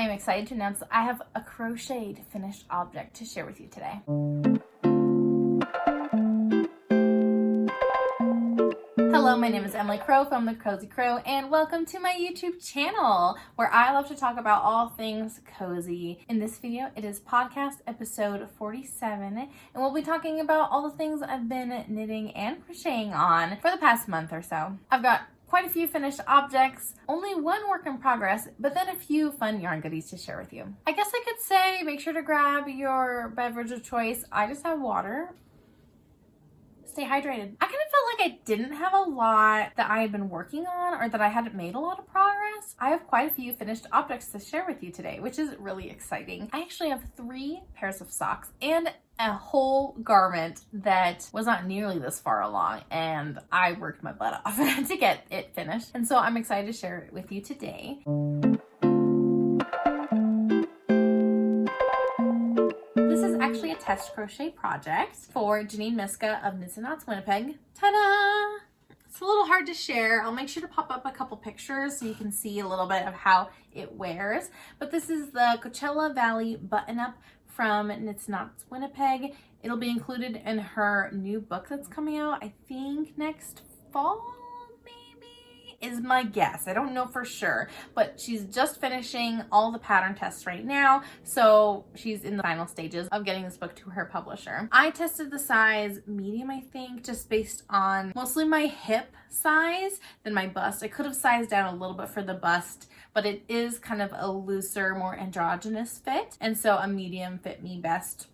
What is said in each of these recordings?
I am excited to announce that I have a crocheted finished object to share with you today. Hello, my name is Emily Crow from The Cozy Crow, and welcome to my YouTube channel, where I love to talk about all things cozy. In this video, it is podcast episode 47, and we'll be talking about all the things I've been knitting and crocheting on for the past month or so. I've got quite a few finished objects, only one work in progress, but then a few fun yarn goodies to share with you. I guess I could say make sure to grab your beverage of choice. I just have water. Stay hydrated. I kind of felt like I didn't have a lot that I had been working on or that I hadn't made a lot of progress. I have quite a few finished objects to share with you today, which is really exciting. I actually have 3 pairs of socks and a whole garment that was not nearly this far along, and I worked my butt off to get it finished. And so I'm excited to share it with you today. This is actually a test crochet project for Janine Miska of Knits and Knots Winnipeg. Ta-da! It's a little hard to share. I'll make sure to pop up a couple pictures so you can see a little bit of how it wears. But this is the Coachella Valley button-up from Knits and Knots Winnipeg. It'll be included in her new book that's coming out, I think next fall, is my guess. I don't know for sure, but she's just finishing all the pattern tests right now, so she's in the final stages of getting this book to her publisher. I tested the size medium, I think, just based on mostly my hip size than my bust. I could have sized down a little bit for the bust, but it is kind of a looser, more androgynous fit, and so a medium fit me best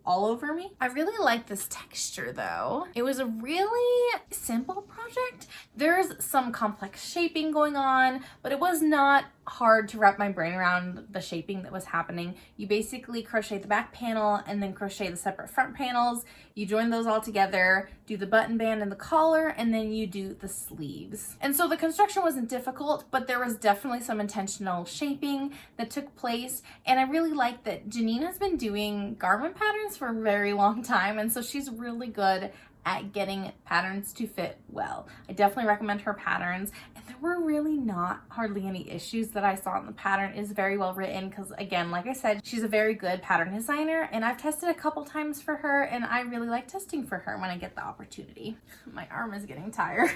all over me. I really like this texture though. It was a really simple project. There's some complex shaping going on, but it was not hard to wrap my brain around the shaping that was happening. You basically crochet the back panel and then crochet the separate front panels. You join those all together, do the button band and the collar, and then you do the sleeves. And so the construction wasn't difficult, but there was definitely some intentional shaping that took place. And I really like that Janine has been doing garment patterns for a very long time, and so she's really good at getting patterns to fit well. I definitely recommend her patterns, and there were really not hardly any issues that I saw in the pattern. It is very well written because, again, like I said, she's a very good pattern designer, and I've tested a couple times for her, and I really like testing for her when I get the opportunity. My arm is getting tired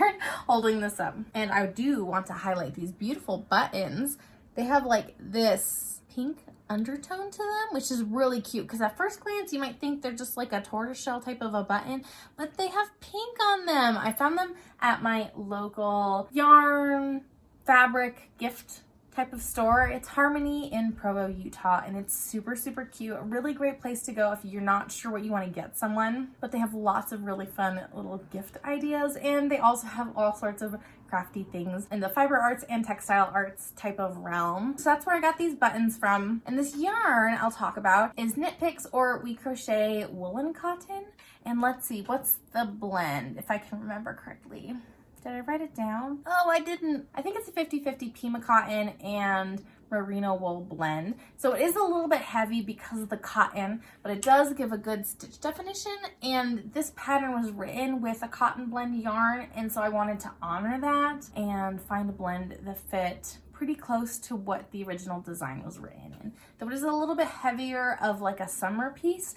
holding this up. And I do want to highlight these beautiful buttons. They have like this pink undertone to them, which is really cute because at first glance you might think they're just like a tortoiseshell type of a button, but they have pink on them. I found them at my local yarn fabric gift type of store. It's Harmony in Provo, Utah, and it's super, super cute. A really great place to go if you're not sure what you want to get someone, but they have lots of really fun little gift ideas, and they also have all sorts of crafty things in the fiber arts and textile arts type of realm. So that's where I got these buttons from. And this yarn I'll talk about is Knit Picks or We Crochet Woolen Cotton. And let's see, what's the blend, if I can remember correctly. Did I write it down? Oh, I didn't. I think it's a 50-50 Pima cotton and merino wool blend. So it is a little bit heavy because of the cotton, but it does give a good stitch definition. And this pattern was written with a cotton blend yarn, and so I wanted to honor that and find a blend that fit pretty close to what the original design was written in. Though it is a little bit heavier of like a summer piece.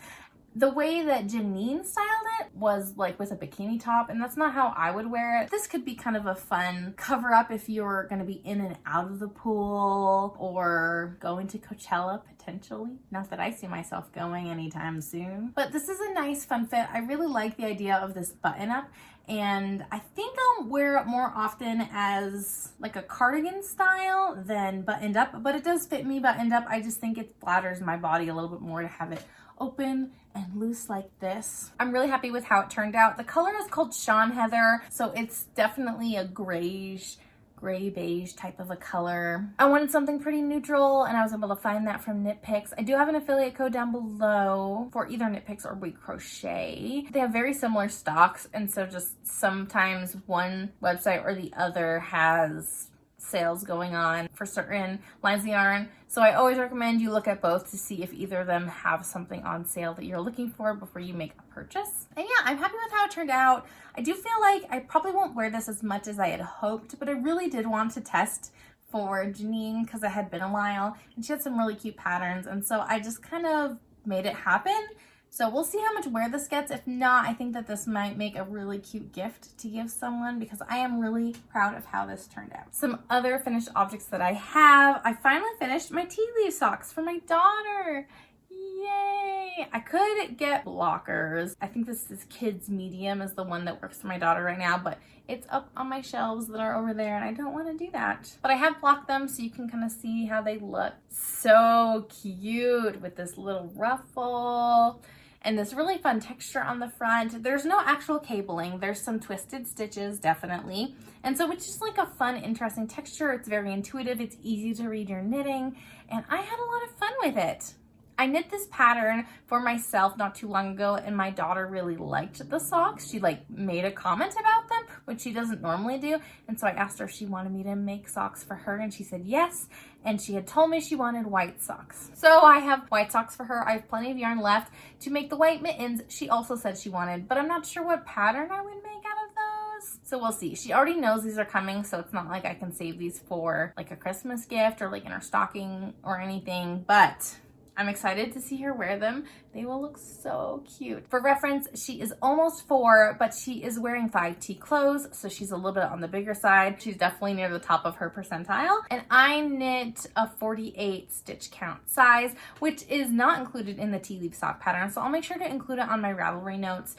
The way that Janine styled it was like with a bikini top, and that's not how I would wear it. This could be kind of a fun cover up if you're gonna be in and out of the pool or going to Coachella potentially. Not that I see myself going anytime soon, but this is a nice fun fit. I really like the idea of this button up, and I think I'll wear it more often as like a cardigan style than buttoned up, but it does fit me buttoned up. I just think it flatters my body a little bit more to have it open and loose like this. I'm really happy with how it turned out. The color is called Sean Heather, so it's definitely a grayish, gray beige type of a color. I wanted something pretty neutral, and I was able to find that from Knit Picks. I do have an affiliate code down below for either Knit Picks or We Crochet. They have very similar stocks, and so just sometimes one website or the other has sales going on for certain lines of yarn. So I always recommend you look at both to see if either of them have something on sale that you're looking for before you make a purchase. And yeah, I'm happy with how it turned out. I do feel like I probably won't wear this as much as I had hoped, but I really did want to test for Janine because it had been a while and she had some really cute patterns, and so I just kind of made it happen. So we'll see how much wear this gets. If not, I think that this might make a really cute gift to give someone because I am really proud of how this turned out. Some other finished objects that I have. I finally finished my tea leaf socks for my daughter. Yay! I could get blockers. I think this is kids medium is the one that works for my daughter right now, but it's up on my shelves that are over there and I don't want to do that. But I have blocked them so you can kind of see how they look. So cute with this little ruffle and this really fun texture on the front. There's no actual cabling. There's some twisted stitches, definitely. And so it's just like a fun, interesting texture. It's very intuitive. It's easy to read your knitting. And I had a lot of fun with it. I knit this pattern for myself not too long ago and my daughter really liked the socks. She like made a comment about them, which she doesn't normally do. And so I asked her if she wanted me to make socks for her and she said yes. And she had told me she wanted white socks. So I have white socks for her. I have plenty of yarn left to make the white mittens she also said she wanted, but I'm not sure what pattern I would make out of those. So we'll see. She already knows these are coming, so it's not like I can save these for like a Christmas gift or like in her stocking or anything, but I'm excited to see her wear them. They will look so cute. For reference, she is almost 4, but she is wearing 5T clothes, so she's a little bit on the bigger side. She's definitely near the top of her percentile. And I knit a 48 stitch count size, which is not included in the tea leaf sock pattern. So I'll make sure to include it on my Ravelry notes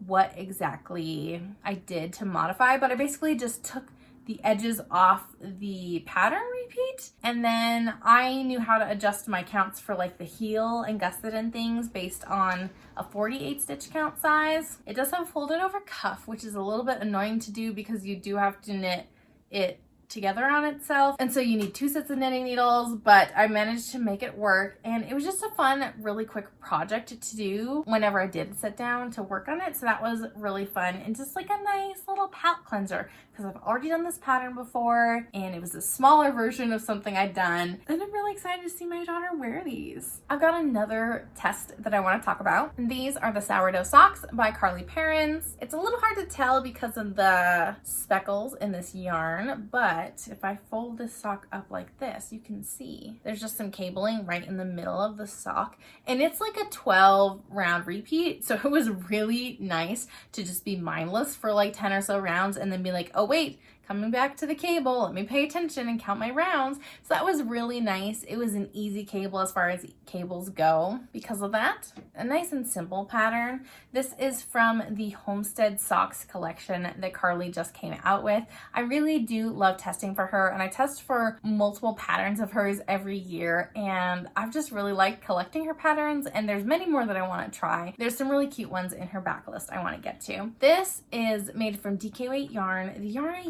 what exactly I did to modify, but I basically just took the edges off the pattern repeat, and then I knew how to adjust my counts for like the heel and gusset and things based on a 48 stitch count size. It does have a folded over cuff, which is a little bit annoying to do because you do have to knit it together on itself, and so you need 2 sets of knitting needles, but I managed to make it work, and it was just a fun, really quick project to do whenever I did sit down to work on it. So that was really fun and just like a nice little palette cleanser because I've already done this pattern before and it was a smaller version of something I'd done, and I'm really excited to see my daughter wear these. I've got another test that I want to talk about. These are the sourdough socks by Carly Perrins. It's a little hard to tell because of the speckles in this yarn, but if I fold this sock up like this, you can see there's just some cabling right in the middle of the sock, and it's like a 12 round repeat. So it was really nice to just be mindless for like 10 or so rounds and then be like, oh wait, coming back to the cable, let me pay attention and count my rounds. So that was really nice. It was an easy cable as far as cables go because of that. A nice and simple pattern. This is from the Homestead Socks collection that Carly just came out with. I really do love testing for her, and I test for multiple patterns of hers every year, and I've just really liked collecting her patterns, and there's many more that I want to try. There's some really cute ones in her backlist I want to get to. This is made from DK weight yarn. The yarn I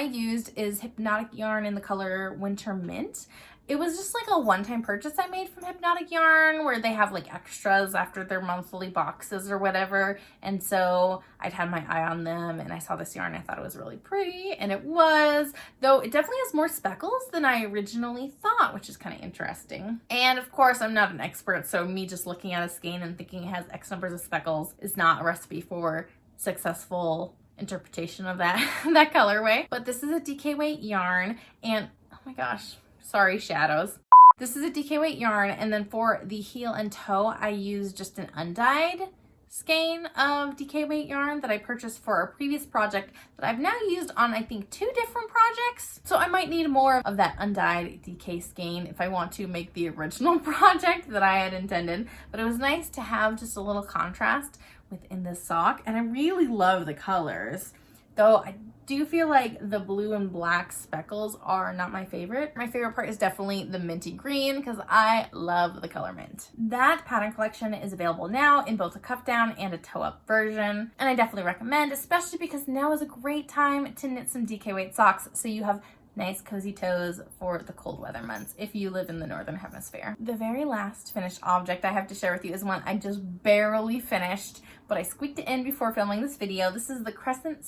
used is Hypnotic yarn in the color Winter Mint. It was just like a one-time purchase I made from Hypnotic Yarn where they have like extras after their monthly boxes or whatever. And so I'd had my eye on them and I saw this yarn. I thought it was really pretty, and it was, though it definitely has more speckles than I originally thought, which is kind of interesting. And of course, I'm not an expert, so me just looking at a skein and thinking it has X numbers of speckles is not a recipe for successful interpretation of that colorway. But this is a DK weight yarn, and oh my gosh, sorry shadows. This is a DK weight yarn, and then for the heel and toe I used just an undyed skein of DK weight yarn that I purchased for a previous project that I've now used on I think 2 different projects. So I might need more of that undyed DK skein if I want to make the original project that I had intended. But it was nice to have just a little contrast within this sock, and I really love the colors, though I do feel like the blue and black speckles are not my favorite. My favorite part is definitely the minty green because I love the color mint. That pattern collection is available now in both a cuff down and a toe up version, and I definitely recommend, especially because now is a great time to knit some DK weight socks so you have nice cozy toes for the cold weather months if you live in the northern hemisphere. The very last finished object I have to share with you is one I just barely finished, but I squeaked it in before filming this video. This is the Crescent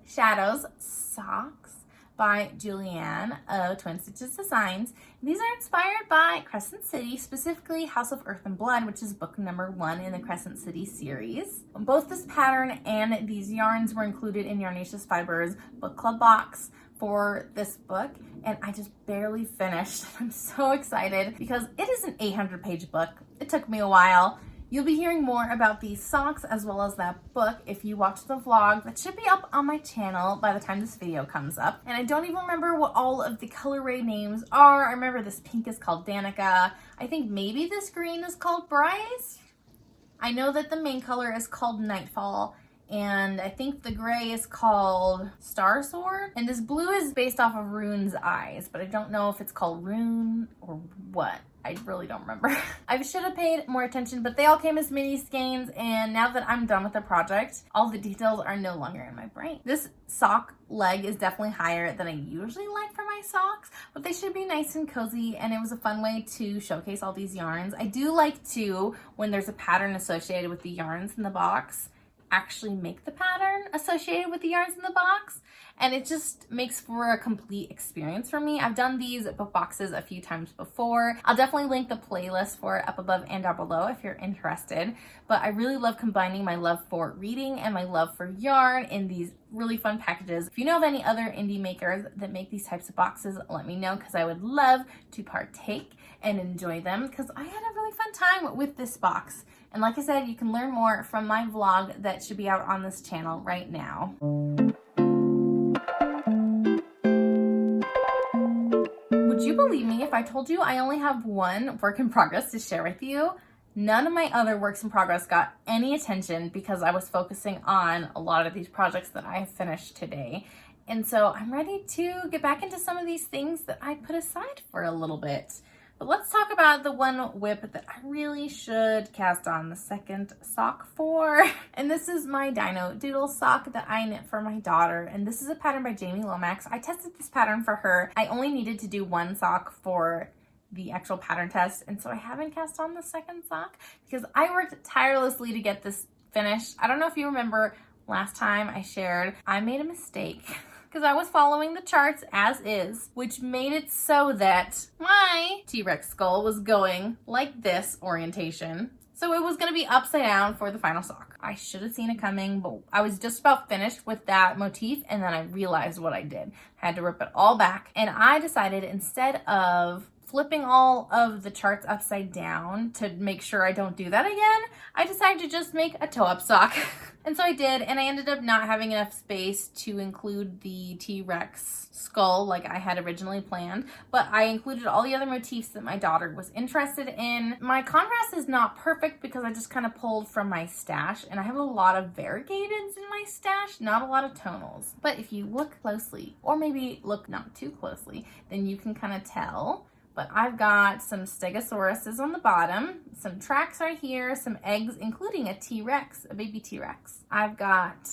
Shadows socks by Julianne of Twin Stitches Designs. These are inspired by Crescent City, specifically House of Earth and Blood, which is book number 1 in the Crescent City series. Both this pattern and these yarns were included in Yarnaceous Fibers book club box for this book, and I just barely finished. I'm so excited because it is an 800-page book. It took me a while. You'll be hearing more about these socks as well as that book if you watch the vlog that should be up on my channel by the time this video comes up. And I don't even remember what all of the colorway names are. I remember this pink is called Danica. I think maybe this green is called Bryce. I know that the main color is called Nightfall, and I think the gray is called Star Sword. And this blue is based off of Rune's eyes, but I don't know if it's called Rune or what. I really don't remember. I should have paid more attention, but they all came as mini skeins, and now that I'm done with the project, all the details are no longer in my brain. This sock leg is definitely higher than I usually like for my socks, but they should be nice and cozy, and it was a fun way to showcase all these yarns. I do like to, when there's a pattern associated with the yarns in the box, actually make the pattern associated with the yarns in the box, and it just makes for a complete experience for me. I've done these book boxes a few times before. I'll definitely link the playlist for it up above and down below if you're interested, but I really love combining my love for reading and my love for yarn in these really fun packages. If you know of any other indie makers that make these types of boxes, let me know, because I would love to partake and enjoy them, because I had a really fun time with this box. And like I said, you can learn more from my vlog that should be out on this channel right now. Would you believe me if I told you I only have one work in progress to share with you? None of my other works in progress got any attention because I was focusing on a lot of these projects that I finished today. And so I'm ready to get back into some of these things that I put aside for a little bit. But let's talk about the one whip that I really should cast on the second sock for. And this is my Dino Doodle sock that I knit for my daughter. And this is a pattern by Jamie Lomax. I tested this pattern for her. I only needed to do one sock for the actual pattern test. And so I haven't cast on the second sock because I worked tirelessly to get this finished. I don't know if you remember last time I shared, I made a mistake. Because I was following the charts as is, which made it so that my T-Rex skull was going like this orientation. So it was going to be upside down for the final sock. I should have seen it coming, but I was just about finished with that motif, and then I realized what I did. I had to rip it all back, and I decided instead of flipping all of the charts upside down to make sure I don't do that again, I decided to just make a toe-up sock. And so I did, and I ended up not having enough space to include the T-Rex skull like I had originally planned, but I included all the other motifs that my daughter was interested in. My contrast is not perfect because I just kind of pulled from my stash, and I have a lot of variegateds in my stash, not a lot of tonals. But if you look closely, or maybe look not too closely, then you can kind of tell. But I've got some stegosauruses on the bottom, some tracks right here, some eggs, including a T-Rex, a baby T-Rex. I've got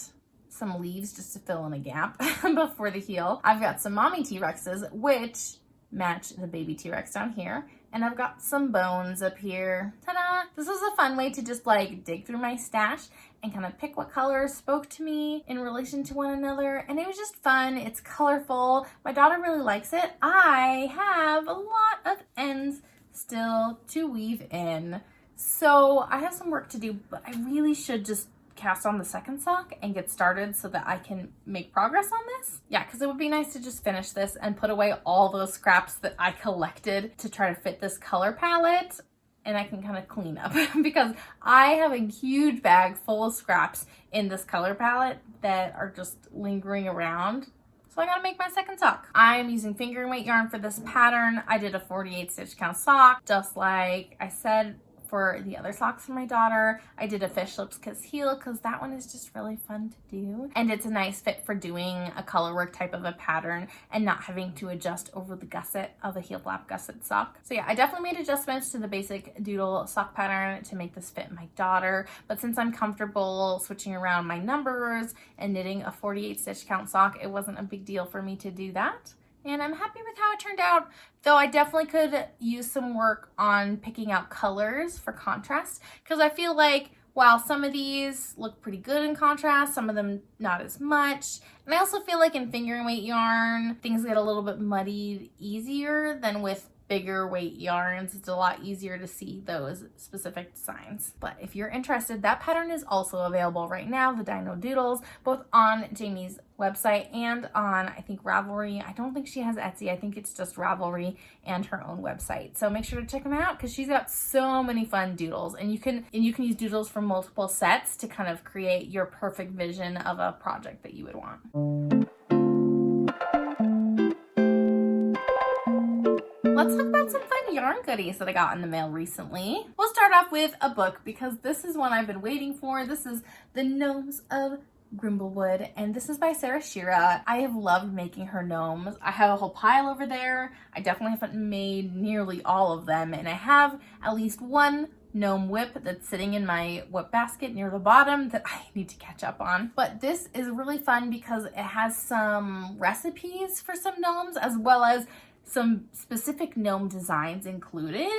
some leaves just to fill in a gap before the heel. I've got some mommy T-Rexes, which match the baby T-Rex down here. And I've got some bones up here. Ta-da! This was a fun way to just like dig through my stash and kind of pick what colors spoke to me in relation to one another. And it was just fun. It's colorful. My daughter really likes it. I have a lot of ends still to weave in. So I have some work to do, but I really should just cast on the second sock and get started so that I can make progress on this. Yeah, because it would be nice to just finish this and put away all those scraps that I collected to try to fit this color palette, and I can kind of clean up because I have a huge bag full of scraps in this color palette that are just lingering around. So I gotta make my second sock. I am using finger and weight yarn for this pattern. I did a 48 stitch count sock, just like I said for the other socks for my daughter. I did a fish lips kiss heel because that one is just really fun to do. And it's a nice fit for doing a color work type of a pattern and not having to adjust over the gusset of a heel flap gusset sock. So yeah, I definitely made adjustments to the basic doodle sock pattern to make this fit my daughter. But since I'm comfortable switching around my numbers and knitting a 48 stitch count sock, it wasn't a big deal for me to do that. And I'm happy with how it turned out, though I definitely could use some work on picking out colors for contrast, because I feel like While some of these look pretty good in contrast, some of them not as much. And I also feel like in fingering weight yarn, things get a little bit muddied easier than with bigger weight yarns. It's a lot easier to see those specific designs. But if you're interested, that pattern is also available right now, the Dino Doodles, both on Jamie's website and on, I think, Ravelry. I don't think she has Etsy. I think it's just Ravelry and her own website. So make sure to check them out because she's got so many fun doodles, and you can use doodles from multiple sets to kind of create your perfect vision of a project that you would want. Let's talk about some fun yarn goodies that I got in the mail recently. We'll start off with a book because this is one I've been waiting for. This is The Gnomes of Grimblewood, and this is by Sarah Shira. I have loved making her gnomes. I have a whole pile over there. I definitely haven't made nearly all of them, and I have at least one gnome whip that's sitting in my whip basket near the bottom that I need to catch up on. But this is really fun because it has some recipes for some gnomes as well as some specific gnome designs included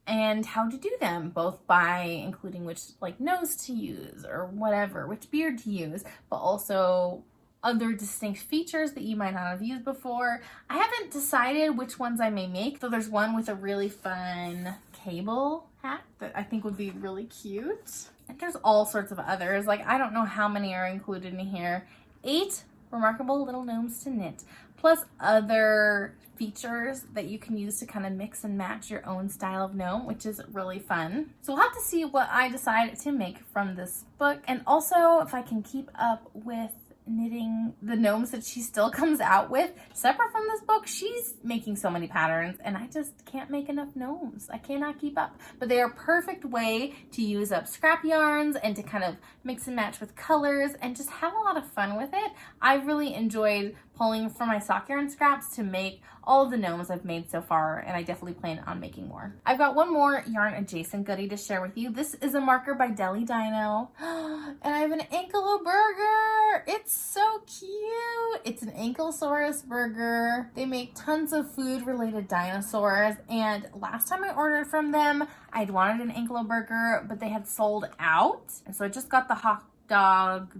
and how to do them, both by including which like nose to use or whatever, which beard to use, but also other distinct features that you might not have used before. I haven't decided which ones I may make, so there's one with a really fun cable hat that I think would be really cute. And there's all sorts of others, like I don't know how many are included in here. 8 remarkable little gnomes to knit, plus other features that you can use to kind of mix and match your own style of gnome, which is really fun. So we'll have to see what I decide to make from this book, and also if I can keep up with knitting the gnomes that she still comes out with separate from this book. She's making so many patterns and I just can't make enough gnomes. I cannot keep up, but they are a perfect way to use up scrap yarns and to kind of mix and match with colors and just have a lot of fun with it. I really enjoyed pulling from my sock yarn scraps to make all of the gnomes I've made so far, and I definitely plan on making more. I've got one more yarn adjacent goodie to share with you. This is a marker by Deli Dino, and I have an ankle burger. It's so cute. It's an Ankylosaurus burger. They make tons of food related dinosaurs, and last time I ordered from them, I'd wanted an ankle burger, but they had sold out, and so I just got the hot dog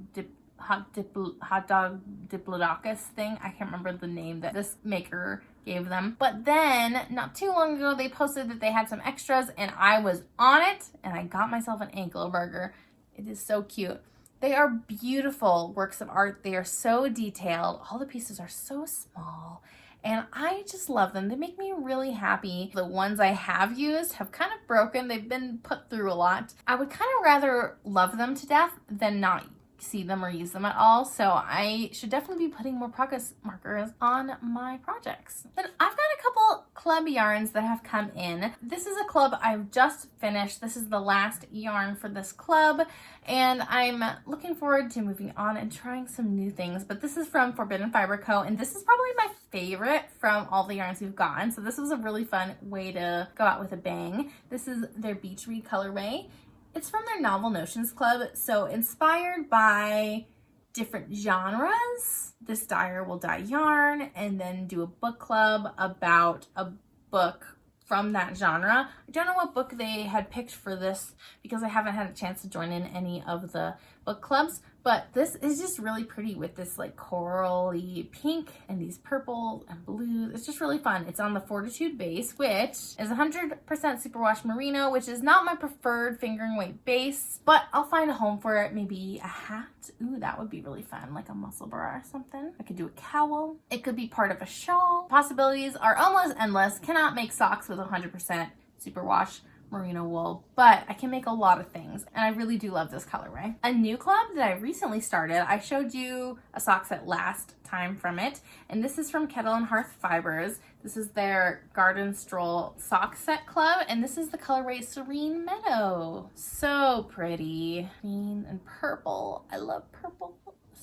diplodocus thing. I can't remember the name that this maker gave them. But then not too long ago, they posted that they had some extras and I was on it and I got myself an ankle burger. It is so cute. They are beautiful works of art. They are so detailed. All the pieces are so small and I just love them. They make me really happy. The ones I have used have kind of broken. They've been put through a lot. I would kind of rather love them to death than not see them or use them at all, so I should definitely be putting more progress markers on my projects. Then I've got a couple club yarns that have come in. This is a club I've just finished. This is the last yarn for this club, and I'm looking forward to moving on and trying some new things. But this is from Forbidden Fiber Co., and this is probably my favorite from all the yarns we've gotten, so this was a really fun way to go out with a bang. This is their Beach Read colorway. It's from their Novel Notions Club, so inspired by different genres. This dyer will dye yarn and then do a book club about a book from that genre. I don't know what book they had picked for this because I haven't had a chance to join in any of the book clubs, but this is just really pretty with this like corally pink and these purple and blues. It's just really fun. It's on the Fortitude base, which is 100% superwash merino, which is not my preferred fingering weight base, but I'll find a home for it. Maybe a hat. Ooh, that would be really fun, like a muscle bra or something. I could do a cowl. It could be part of a shawl. Possibilities are almost endless. Cannot make socks with 100% superwash merino wool, but I can make a lot of things, and I really do love this colorway. A new club that I recently started, I showed you a sock set last time from it, and this is from Kettle and Hearth Fibers. This is their Garden Stroll sock set club, and this is the colorway Serene Meadow. So pretty. Green and purple. I love purple.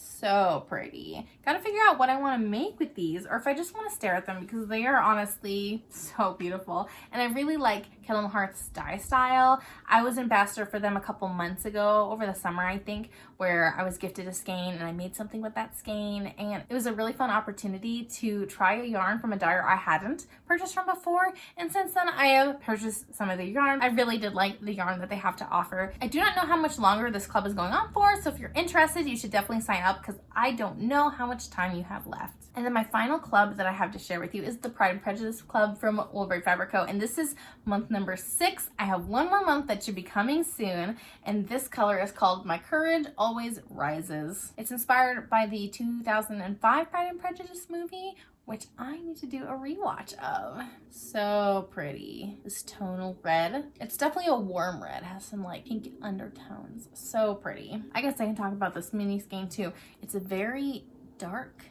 So pretty. Gotta figure out what I want to make with these, or if I just want to stare at them, because they are honestly so beautiful. And I really like Kettle Heart's dye style. I was ambassador for them a couple months ago, over the summer I think, where I was gifted a skein and I made something with that skein, and it was a really fun opportunity to try a yarn from a dyer I hadn't purchased from before. And since then I have purchased some of the yarn. I really did like the yarn that they have to offer. I do not know how much longer this club is going on for, so if you're interested, you should definitely sign up, because I don't know how much time you have left. And then my final club that I have to share with you is the Pride and Prejudice Club from Woolberry Fabric Co. And this is month number 6. I have one more month that should be coming soon. And this color is called My Courage Always Rises. It's inspired by the 2005 Pride and Prejudice movie, which I need to do a rewatch of. So pretty. This tonal red. It's definitely a warm red. It has some like pink undertones. So pretty. I guess I can talk about this mini skein too. It's a very dark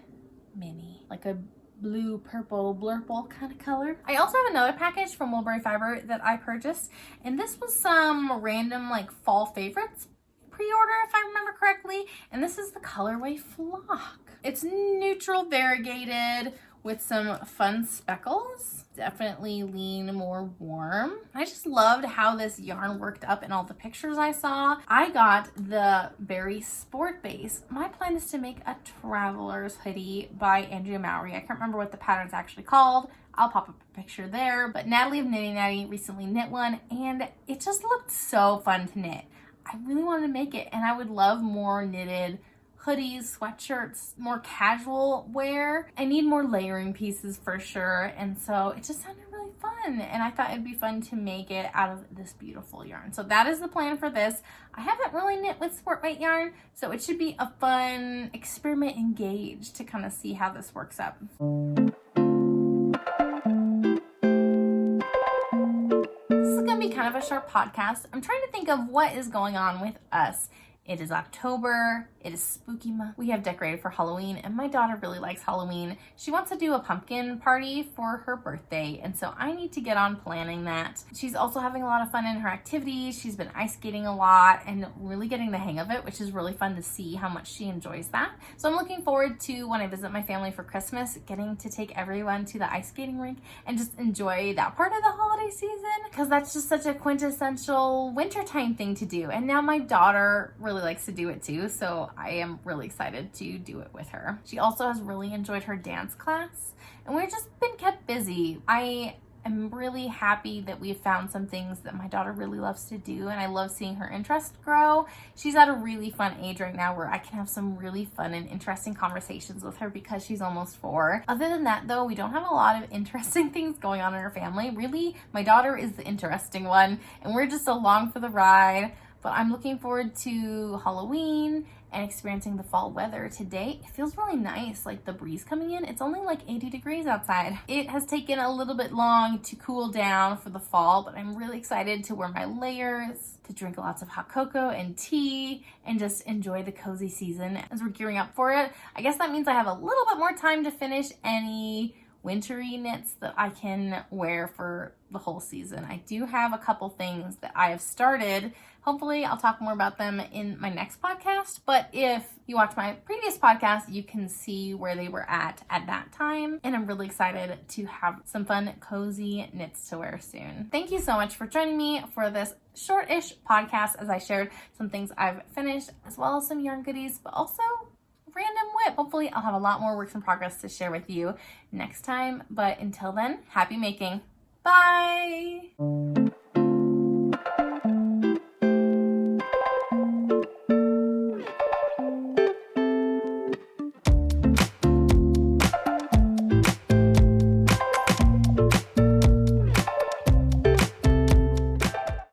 mini, like a blue purple blurple kind of color. I also have another package from Woolberry Fiber that I purchased, and this was some random like fall favorites pre-order if I remember correctly, and this is the colorway Flock. It's neutral variegated with some fun speckles. Definitely lean more warm. I just loved how this yarn worked up in all the pictures I saw. I got the Berry Sport Base. My plan is to make a traveler's hoodie by Andrea Mowry. I can't remember what the pattern's actually called. I'll pop up a picture there, but Natalie of Knitting Natty recently knit one, and it just looked so fun to knit. I really wanted to make it, and I would love more knitted hoodies, sweatshirts, more casual wear. I need more layering pieces for sure, and so it just sounded really fun, and I thought it'd be fun to make it out of this beautiful yarn. So that is the plan for this. I haven't really knit with sport weight yarn, so it should be a fun experiment and gauge to kind of see how this works out. This is gonna be kind of a short podcast. I'm trying to think of what is going on with us. It is October, it is spooky month. We have decorated for Halloween, and my daughter really likes Halloween. She wants to do a pumpkin party for her birthday, and so I need to get on planning that. She's also having a lot of fun in her activities. She's been ice skating a lot and really getting the hang of it, which is really fun to see how much she enjoys that. So I'm looking forward to, when I visit my family for Christmas, getting to take everyone to the ice skating rink and just enjoy that part of the holiday season, because that's just such a quintessential wintertime thing to do. And now my daughter really likes to do it too, so I am really excited to do it with her. She also has really enjoyed her dance class, and we've just been kept busy. I am really happy that we've found some things that my daughter really loves to do, and I love seeing her interest grow. She's at a really fun age right now where I can have some really fun and interesting conversations with her because she's almost 4. Other than that though, we don't have a lot of interesting things going on in our family. Really, my daughter is the interesting one, and we're just along for the ride. But I'm looking forward to Halloween and experiencing the fall weather. Today, it feels really nice, like the breeze coming in. It's only like 80 degrees outside. It has taken a little bit long to cool down for the fall, but I'm really excited to wear my layers, to drink lots of hot cocoa and tea, and just enjoy the cozy season as we're gearing up for it. I guess that means I have a little bit more time to finish any wintry knits that I can wear for the whole season. I do have a couple things that I have started. Hopefully I'll talk more about them in my next podcast, but if you watch my previous podcast, you can see where they were at that time, and I'm really excited to have some fun, cozy knits to wear soon. Thank you so much for joining me for this short-ish podcast as I shared some things I've finished, as well as some yarn goodies, but also random whip. Hopefully I'll have a lot more works in progress to share with you next time, but until then, happy making. Bye!